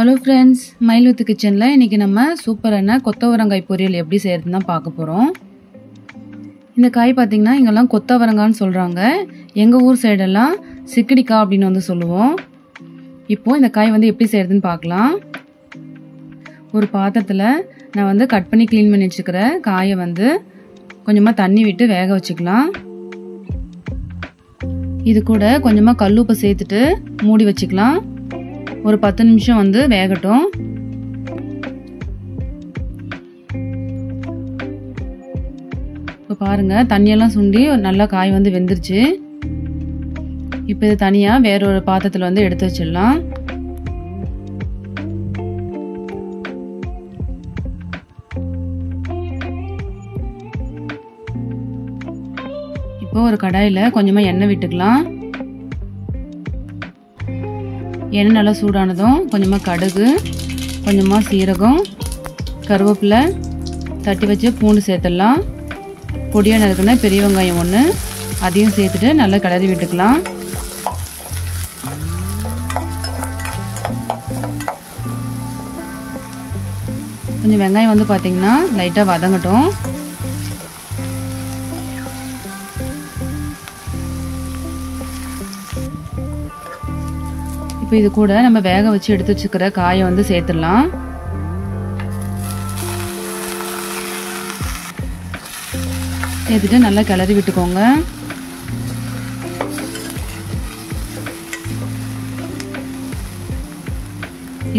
Hello friends, மயில்வித்து கிச்சனில் இன்றைக்கி நம்ம சூப்பரான கொத்தவரங்காய் பொரியல் எப்படி செய்கிறதுன்னு தான் பார்க்க போகிறோம். இந்த காய் பார்த்திங்கன்னா இங்கெல்லாம் கொத்தவரங்கான்னு சொல்கிறாங்க. எங்கள் ஊர் சைடெல்லாம் சிக்கடிக்காய் அப்படின்னு வந்து சொல்லுவோம். இப்போது இந்த காய் வந்து எப்படி செய்கிறதுன்னு பார்க்கலாம். ஒரு பாத்திரத்தில் நான் வந்து கட் பண்ணி க்ளீன் பண்ணி வச்சுக்கிற காயை வந்து கொஞ்சமாக தண்ணி விட்டு வேக வச்சுக்கலாம். இது கூட கொஞ்சமாக கல்லுப்பு சேர்த்துட்டு மூடி வச்சுக்கலாம். ஒரு 10 நிமிஷம் வந்து வேகட்டும். இப்போ பாருங்கள், தண்ணியெல்லாம் சுண்டி நல்லா காய் வந்து வெந்துருச்சு. இப்போ இது தனியாக வேற ஒரு பாத்திரத்தில் வந்து எடுத்து வச்சிடலாம். இப்போ ஒரு கடாயில் கொஞ்சமாக எண்ணெய் விட்டுக்கலாம். எண்ணெய் நல்லா சூடானதும் கொஞ்சமாக கடுகு, கொஞ்சமாக சீரகம், கருவேப்பிலை, தட்டி வச்சு பூண்டு சேர்த்துடலாம். பொடியாக நறுக்குன பெரிய வெங்காயம் 1 அதையும் சேர்த்துட்டு நல்லா கிளறி விட்டுக்கலாம். கொஞ்சம் வெங்காயம் வந்து பார்த்திங்கன்னா லைட்டாக வதங்கட்டும். இப்போ இது கூட நம்ம வேக வச்சு எடுத்து வச்சுக்கிற காயை வந்து சேர்த்துடலாம். சேர்த்துட்டு நல்லா கிளறி விட்டுக்கோங்க.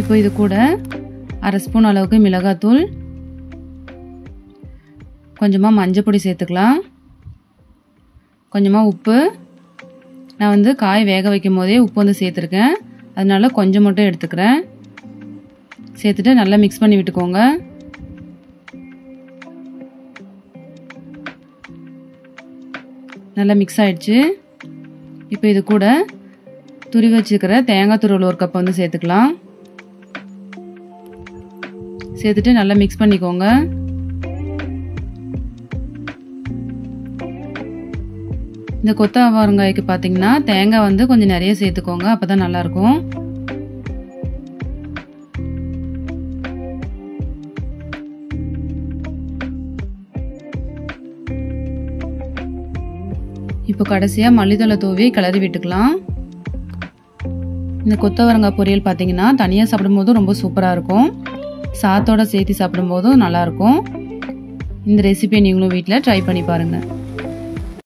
இப்போ இது கூட 1/2 ஸ்பூன் அளவுக்கு மிளகாத்தூள், கொஞ்சமாக மஞ்சள் பொடி சேர்த்துக்கலாம், கொஞ்சமாக உப்பு. நான் வந்து காய் வேக வைக்கும் போதே உப்பு வந்து சேர்த்துருக்கேன், அதனால கொஞ்சம் மட்டும் எடுத்துக்கிறேன். சேர்த்துட்டு நல்லா மிக்ஸ் பண்ணி விட்டுக்கோங்க. நல்லா மிக்ஸ் ஆயிடுச்சு. இப்போ இது கூட துருவி வச்சுக்கிற தேங்காய் துருவல் 1 கப் வந்து சேர்த்துக்கலாம். சேர்த்துட்டு நல்லா மிக்ஸ் பண்ணிக்கோங்க. இந்த கொத்தவரங்காய்க்கு பார்த்தீங்கன்னா தேங்காய் வந்து கொஞ்சம் நிறைய சேர்த்துக்கோங்க, அப்போ தான் நல்லாயிருக்கும். இப்போ கடைசியாக மல்லித்தழை தூவி கிளறி விட்டுக்கலாம். இந்த கொத்தவரங்காய் பொரியல் பார்த்தீங்கன்னா தனியாக சாப்பிடும்போதும் ரொம்ப சூப்பராக இருக்கும், சாத்தோட சேர்த்து சாப்பிடும்போதும் நல்லாயிருக்கும். இந்த ரெசிபியை நீங்களும் வீட்டில் ட்ரை பண்ணி பாருங்கள்.